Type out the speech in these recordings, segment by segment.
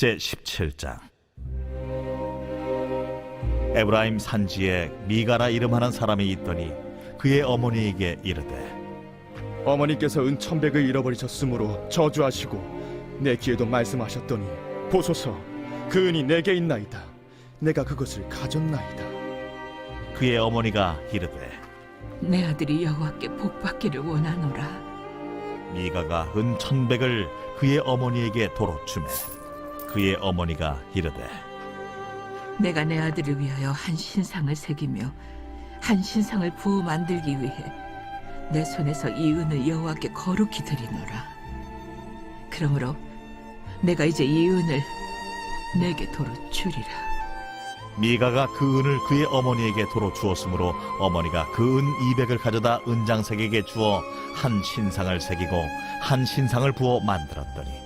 제17장. 에브라임 산지에 미가라 이름하는 사람이 있더니 그의 어머니에게 이르되, 어머니께서 은 1,100을 잃어버리셨으므로 저주하시고 내 귀에도 말씀하셨더니 보소서, 그 은이 내게 있나이다. 내가 그것을 가졌나이다. 그의 어머니가 이르되, 내 아들이 여호와께 복받기를 원하노라. 미가가 은 1,100을 그의 어머니에게 도로 주매 그의 어머니가 이르되, 내가 내 아들을 위하여 한 신상을 새기며 한 신상을 부어 만들기 위해 내 손에서 이 은을 여호와께 거룩히 드리노라. 그러므로 내가 이제 이 은을 내게 도로 주리라. 미가가 그 은을 그의 어머니에게 도로 주었으므로 어머니가 그 은 200을 가져다 은장색에게 주어 한 신상을 새기고 한 신상을 부어 만들었더니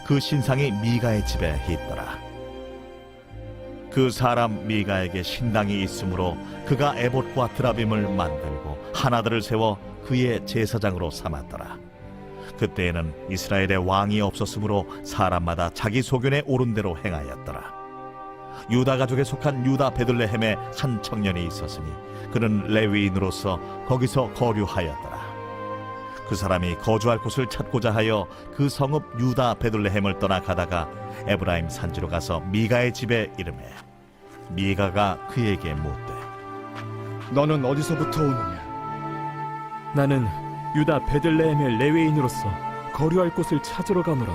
그 신상이 미가의 집에 있더라. 그 사람 미가에게 신당이 있으므로 그가 에봇과 드라빔을 만들고 하나들을 세워 그의 제사장으로 삼았더라. 그때에는 이스라엘에 왕이 없었으므로 사람마다 자기 소견에 옳은 대로 행하였더라. 유다 가족에 속한 유다 베들레헴에 한 청년이 있었으니 그는 레위인으로서 거기서 거류하였더라. 그 사람이 거주할 곳을 찾고자 하여 그 성읍 유다 베들레헴을 떠나 가다가 에브라임 산지로 가서 미가의 집에 이르매 미가가 그에게 묻되, 너는 어디서부터 오느냐? 나는 유다 베들레헴의 레위인으로서 거류할 곳을 찾으러 가노라.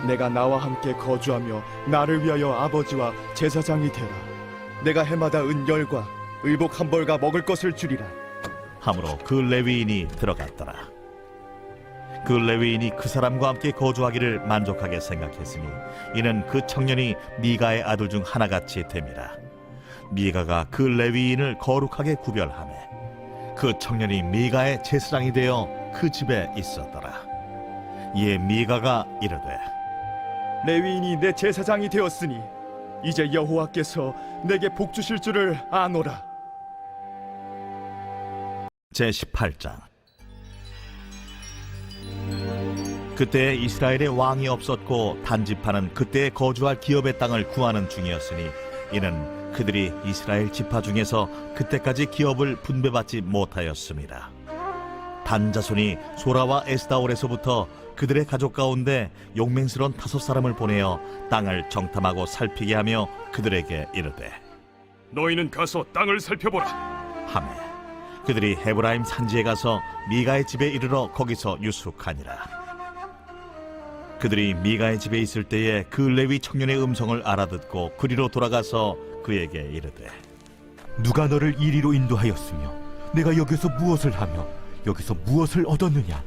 내가 나와 함께 거주하며 나를 위하여 아버지와 제사장이 되라. 내가 해마다 은 10과 의복 한 벌과 먹을 것을 주리라. 하므로 그 레위인이 들어갔더라. 그 레위인이 그 사람과 함께 거주하기를 만족하게 생각했으니 이는 그 청년이 미가의 아들 중 하나같이 됨이라. 미가가 그 레위인을 거룩하게 구별하매 그 청년이 미가의 제사장이 되어 그 집에 있었더라. 이에 미가가 이르되, 레위인이 내 제사장이 되었으니 이제 여호와께서 내게 복 주실 줄을 아노라. 제18장. 그때 이스라엘에 왕이 없었고 단지파는 그때 거주할 기업의 땅을 구하는 중이었으니 이는 그들이 이스라엘 지파 중에서 그때까지 기업을 분배받지 못하였습니다. 단 자손이 소라와 에스다올에서부터 그들의 가족 가운데 용맹스러운 5사람을 보내어 땅을 정탐하고 살피게 하며 그들에게 이르되, 너희는 가서 땅을 살펴보라. 하매 그들이 헤브라임 산지에 가서 미가의 집에 이르러 거기서 유숙하니라. 그들이 미가의 집에 있을 때에 그 레위 청년의 음성을 알아듣고 그리로 돌아가서 그에게 이르되, 누가 너를 이리로 인도하였으며 내가 여기서 무엇을 하며 여기서 무엇을 얻었느냐?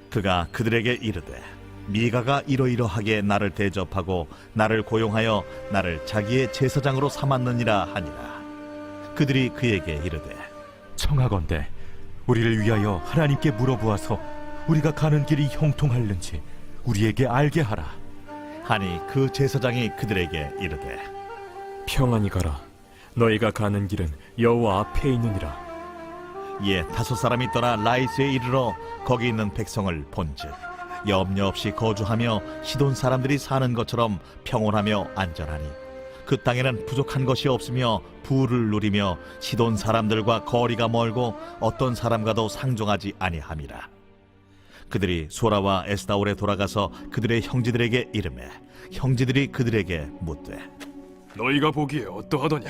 그가 그들에게 이르되, 미가가 이러이러하게 나를 대접하고 나를 고용하여 나를 자기의 제사장으로 삼았느니라 하니라. 그들이 그에게 이르되, 청하건대 우리를 위하여 하나님께 물어보아서 우리가 가는 길이 형통할는지 우리에게 알게 하라. 하니 그 제사장이 그들에게 이르되, 평안히 가라. 너희가 가는 길은 여호와 앞에 있느니라. 이에 5사람이 떠나 라이스에 이르러 거기 있는 백성을 본즉 염려 없이 거주하며 시돈 사람들이 사는 것처럼 평온하며 안전하니 그 땅에는 부족한 것이 없으며 부를 누리며 시돈 사람들과 거리가 멀고 어떤 사람과도 상종하지 아니함이라. 그들이 소라와 에스다올에 돌아가서 그들의 형제들에게 이르매 형제들이 그들에게 묻되, 너희가 보기에 어떠하더냐?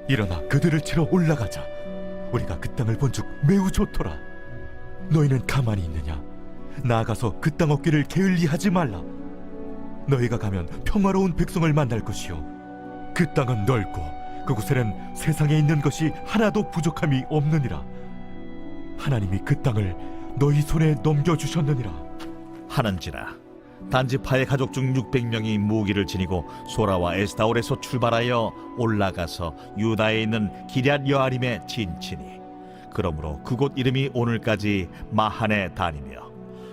일어나 그들을 치러 올라가자. 우리가 그 땅을 본즉 매우 좋더라. 너희는 가만히 있느냐? 나아가서 그 땅 얻기를 게을리하지 말라. 너희가 가면 평화로운 백성을 만날 것이요 그 땅은 넓고 그곳에는 세상에 있는 것이 하나도 부족함이 없느니라. 하나님이 그 땅을 너희 손에 넘겨주셨느니라 하는지라. 단지파의 가족 중 600명이 무기를 지니고 소라와 에스다올에서 출발하여 올라가서 유다에 있는 기럇 여아림에 진치니 그러므로 그곳 이름이 오늘까지 마하네 단이며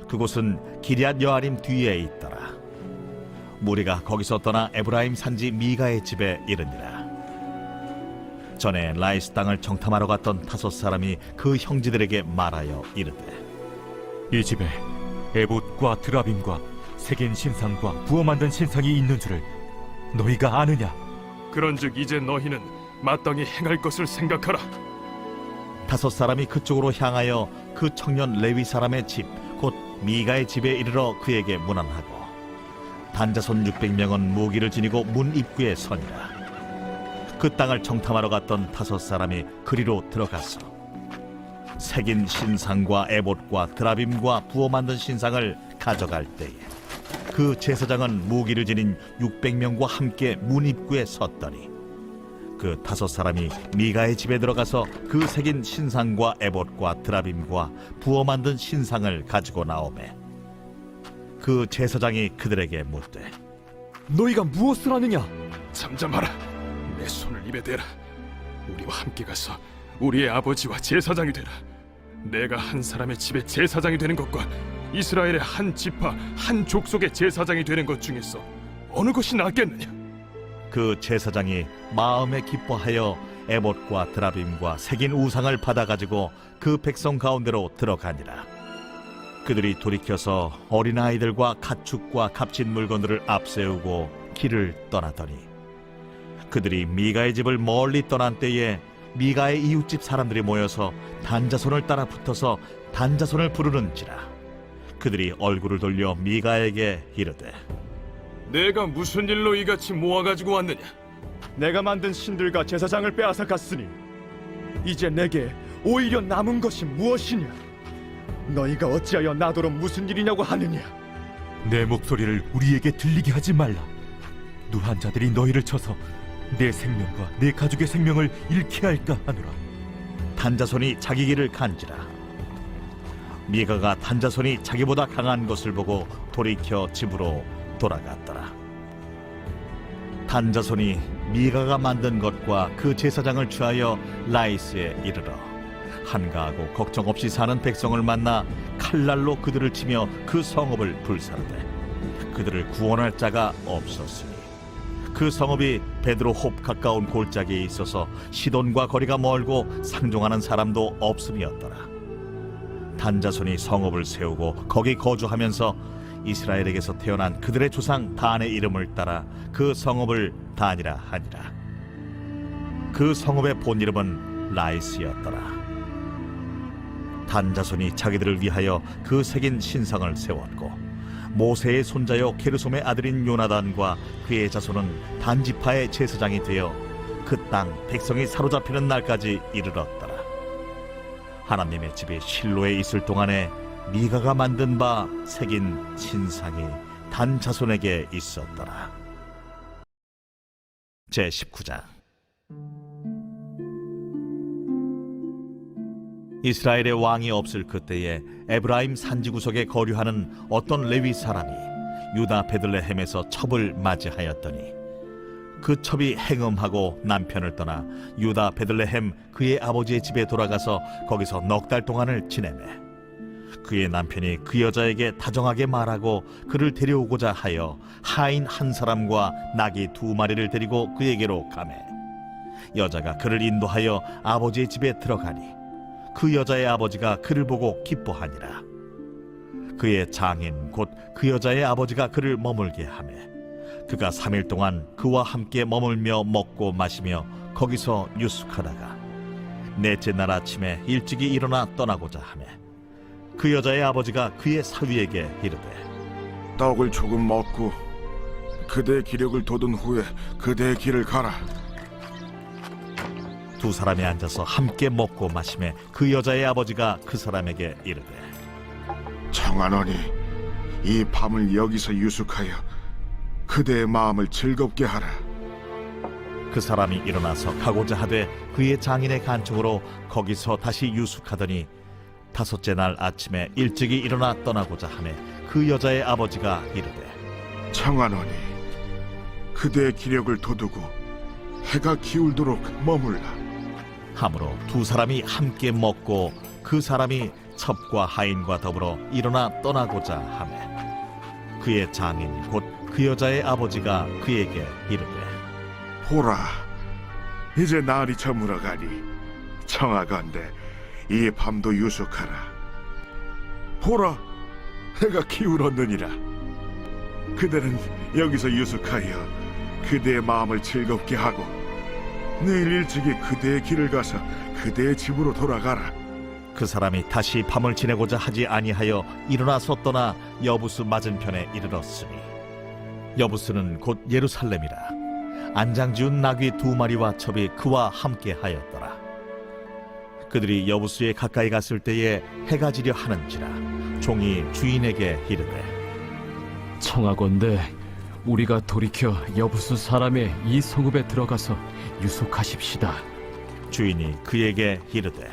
그곳은 기럇 여아림 뒤에 있더라. 무리가 거기서 떠나 에브라임 산지 미가의 집에 이르니라. 전에 라이스 땅을 정탐하러 갔던 5사람이 그 형제들에게 말하여 이르되, 이 집에 에봇과 드라빔과 새긴 신상과 부어 만든 신상이 있는 줄을 너희가 아느냐? 그런즉 이제 너희는 마땅히 행할 것을 생각하라. 다섯 사람이 그쪽으로 향하여 그 청년 레위 사람의 집 곧 미가의 집에 이르러 그에게 문안하고 단자손 600명은 무기를 지니고 문 입구에 서니라. 그 땅을 정탐하러 갔던 다섯 사람이 그리로 들어가서 새긴 신상과 에봇과 드라빔과 부어 만든 신상을 가져갈 때에 그 제사장은 무기를 지닌 600명과 함께 문 입구에 섰더니 그 다섯 사람이 미가의 집에 들어가서 그 새긴 신상과 에봇과 드라빔과 부어 만든 신상을 가지고 나오매 그 제사장이 그들에게 묻되 너희가 무엇을 하느냐? 잠잠하라. 내 손을 입에 대라. 우리와 함께 가서 우리의 아버지와 제사장이 되라. 내가 한 사람의 집에 제사장이 되는 것과 이스라엘의 한 지파 한 족속의 제사장이 되는 것 중에서 어느 것이 낫겠느냐? 그 제사장이 마음에 기뻐하여 에봇과 드라빔과 새긴 우상을 받아가지고 그 백성 가운데로 들어가니라. 그들이 돌이켜서 어린아이들과 가축과 값진 물건들을 앞세우고 길을 떠나더니 그들이 미가의 집을 멀리 떠난 때에 미가의 이웃집 사람들이 모여서 단자손을 따라 붙어서 단자손을 부르는지라. 그들이 얼굴을 돌려 미가에게 이르되 내가 무슨 일로 이같이 모아가지고 왔느냐? 내가 만든 신들과 제사장을 빼앗아 갔으니 이제 내게 오히려 남은 것이 무엇이냐? 너희가 어찌하여 나더러 무슨 일이냐고 하느냐? 내 목소리를 우리에게 들리게 하지 말라. 노한 자들이 너희를 쳐서 내 생명과 내 가족의 생명을 잃게 할까 하노라. 단자손이 자기 길을 간지라. 미가가 단자손이 자기보다 강한 것을 보고 돌이켜 집으로 돌아갔더라. 단자손이 미가가 만든 것과 그 제사장을 취하여 라이스에 이르러 한가하고 걱정 없이 사는 백성을 만나 칼날로 그들을 치며 그 성읍을 불사르되 그들을 구원할 자가 없었으니 그 성읍이 베드로홉 가까운 골짜기에 있어서 시돈과 거리가 멀고 상종하는 사람도 없음이었더라. 단자손이 성읍을 세우고 거기 거주하면서 이스라엘에게서 태어난 그들의 조상 단의 이름을 따라 그 성읍을 단이라 하니라. 그 성읍의 본 이름은 라이스였더라. 단자손이 자기들을 위하여 그 새긴 신상을 세웠고 모세의 손자요 게르솜의 아들인 요나단과 그의 자손은 단지파의 제사장이 되어 그 땅 백성이 사로잡히는 날까지 이르렀더라. 하나님의 집이 실로에 있을 동안에 미가가 만든 바 새긴 신상이 단 자손에게 있었더라. 제19장. 이스라엘의 왕이 없을 그때에 에브라임 산지 구석에 거류하는 어떤 레위 사람이 유다 베들레헴에서 첩을 맞이하였더니 그 첩이 행음하고 남편을 떠나 유다 베들레헴 그의 아버지의 집에 돌아가서 거기서 넉 달 동안을 지내매 그의 남편이 그 여자에게 다정하게 말하고 그를 데려오고자 하여 하인 한 사람과 나귀 2마리를 데리고 그에게로 가매 여자가 그를 인도하여 아버지의 집에 들어가니 그 여자의 아버지가 그를 보고 기뻐하니라. 그의 장인 곧 그 여자의 아버지가 그를 머물게 하매 그가 3일 동안 그와 함께 머물며 먹고 마시며 거기서 유숙하다가 넷째 날 아침에 일찍이 일어나 떠나고자 하매 그 여자의 아버지가 그의 사위에게 이르되 떡을 조금 먹고 그대의 기력을 돋운 후에 그대의 길을 가라. 두 사람이 앉아서 함께 먹고 마시매 그 여자의 아버지가 그 사람에게 이르되 청하노니 이 밤을 여기서 유숙하여 그대의 마음을 즐겁게 하라. 그 사람이 일어나서 가고자 하되 그의 장인의 간청으로 거기서 다시 유숙하더니 5째 날 아침에 일찍이 일어나 떠나고자 하매 그 여자의 아버지가 이르되 청하노니 그대의 기력을 돋우고 해가 기울도록 머물라. 하므로 두 사람이 함께 먹고 그 사람이 첩과 하인과 더불어 일어나 떠나고자 하매 그의 장인 곧 그 여자의 아버지가 그에게 이르되 보라, 이제 날이 저물어가니 청하건대 이 밤도 유숙하라. 보라, 해가 기울었느니라. 그대는 여기서 유숙하여 그대의 마음을 즐겁게 하고 내일 일찍이 그대의 길을 가서 그대의 집으로 돌아가라. 그 사람이 다시 밤을 지내고자 하지 아니하여 일어나서 떠나 여부스 맞은편에 이르렀으니 여부스는 곧 예루살렘이라. 안장지운 나귀 2마리와 첩이 그와 함께 하였더라. 그들이 여부스에 가까이 갔을 때에 해가 지려 하는지라 종이 주인에게 이르되 청하건대 우리가 돌이켜 여부수 사람의 이 성읍에 들어가서 유숙하십시다. 주인이 그에게 이르되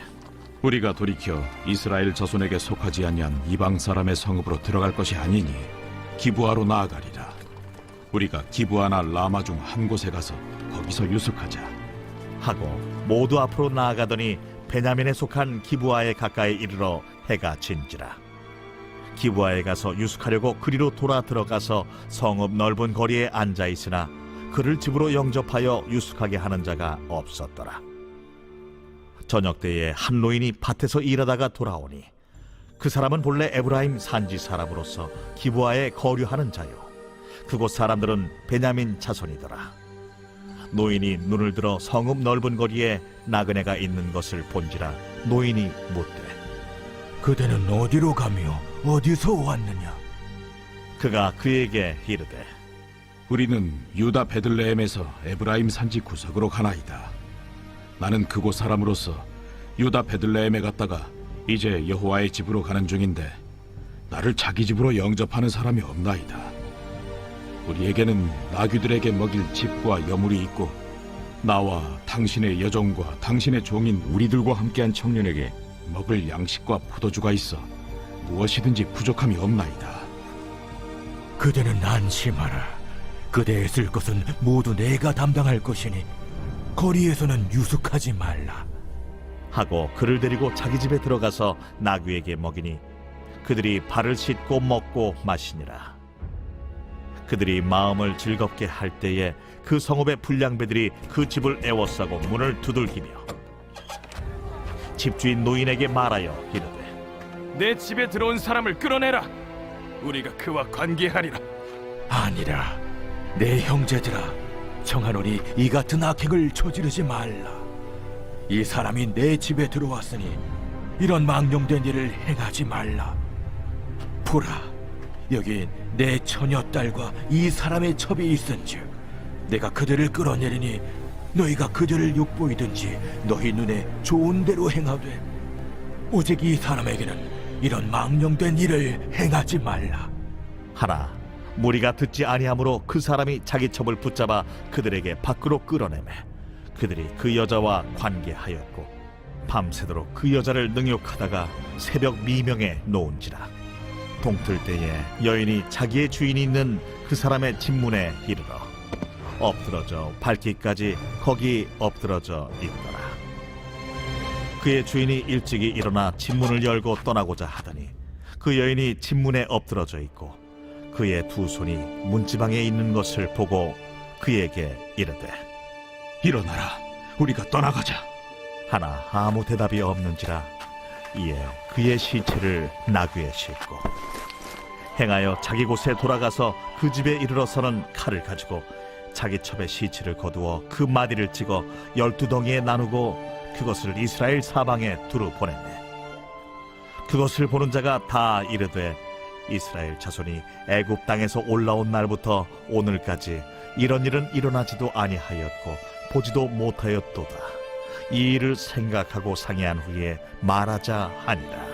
우리가 돌이켜 이스라엘 자손에게 속하지 아니한 이방 사람의 성읍으로 들어갈 것이 아니니 기브아로 나아가리라. 우리가 기브아나 라마 중 한 곳에 가서 거기서 유숙하자 하고 모두 앞으로 나아가더니 베냐민에 속한 기브아에 가까이 이르러 해가 진지라. 기브아에 가서 유숙하려고 그리로 돌아 들어가서 성읍 넓은 거리에 앉아 있으나 그를 집으로 영접하여 유숙하게 하는 자가 없었더라. 저녁 때에 한 노인이 밭에서 일하다가 돌아오니 그 사람은 본래 에브라임 산지 사람으로서 기브아에 거류하는 자요 그곳 사람들은 베냐민 자손이더라. 노인이 눈을 들어 성읍 넓은 거리에 나그네가 있는 것을 본지라. 노인이 묻되 그대는 어디로 가며 어디서 왔느냐? 그가 그에게 이르되 우리는 유다 베들레헴에서 에브라임 산지 구석으로 가나이다. 나는 그곳 사람으로서 유다 베들레헴에 갔다가 이제 여호와의 집으로 가는 중인데 나를 자기 집으로 영접하는 사람이 없나이다. 우리에게는 나귀들에게 먹일 집과 여물이 있고 나와 당신의 여종과 당신의 종인 우리들과 함께한 청년에게 먹을 양식과 포도주가 있어 무엇이든지 부족함이 없나이다. 그대는 안심하라. 그대의 쓸 것은 모두 내가 담당할 것이니 거리에서는 유숙하지 말라. 하고 그를 데리고 자기 집에 들어가서 나귀에게 먹이니 그들이 발을 씻고 먹고 마시니라. 그들이 마음을 즐겁게 할 때에 그 성읍의 불량배들이 그 집을 애워싸고 문을 두들기며 집주인 노인에게 말하여 이르되 내 집에 들어온 사람을 끌어내라. 우리가 그와 관계하리라. 아니라 내 형제들아, 청하노니 이 같은 악행을 저지르지 말라. 이 사람이 내 집에 들어왔으니 이런 망령된 일을 행하지 말라. 보라, 여기 내 처녀딸과 이 사람의 첩이 있은즉 내가 그들을 끌어내리니 너희가 그들을 욕보이든지 너희 눈에 좋은 대로 행하되 오직 이 사람에게는 이런 망령된 일을 행하지 말라. 하나 무리가 듣지 아니하므로 그 사람이 자기 첩을 붙잡아 그들에게 밖으로 끌어내매 그들이 그 여자와 관계하였고 밤새도록 그 여자를 능욕하다가 새벽 미명에 놓은지라. 동틀 때에 여인이 자기의 주인이 있는 그 사람의 집문에 이르러 엎드러져 밟기까지 거기 엎드러져 있더라. 그의 주인이 일찍이 일어나 집문을 열고 떠나고자 하더니 그 여인이 집문에 엎드러져 있고 그의 두 손이 문지방에 있는 것을 보고 그에게 이르되 일어나라. 우리가 떠나가자. 하나 아무 대답이 없는지라. 이에 그의 시체를 나귀에 싣고 행하여 자기 곳에 돌아가서 그 집에 이르러서는 칼을 가지고 자기 첩의 시체를 거두어 그 마디를 찍어 12덩이에 나누고 그것을 이스라엘 사방에 두루 보냈네. 그것을 보는 자가 다 이르되 이스라엘 자손이 애굽 땅에서 올라온 날부터 오늘까지 이런 일은 일어나지도 아니하였고 보지도 못하였도다. 이 일을 생각하고 상의한 후에 말하자 하니라.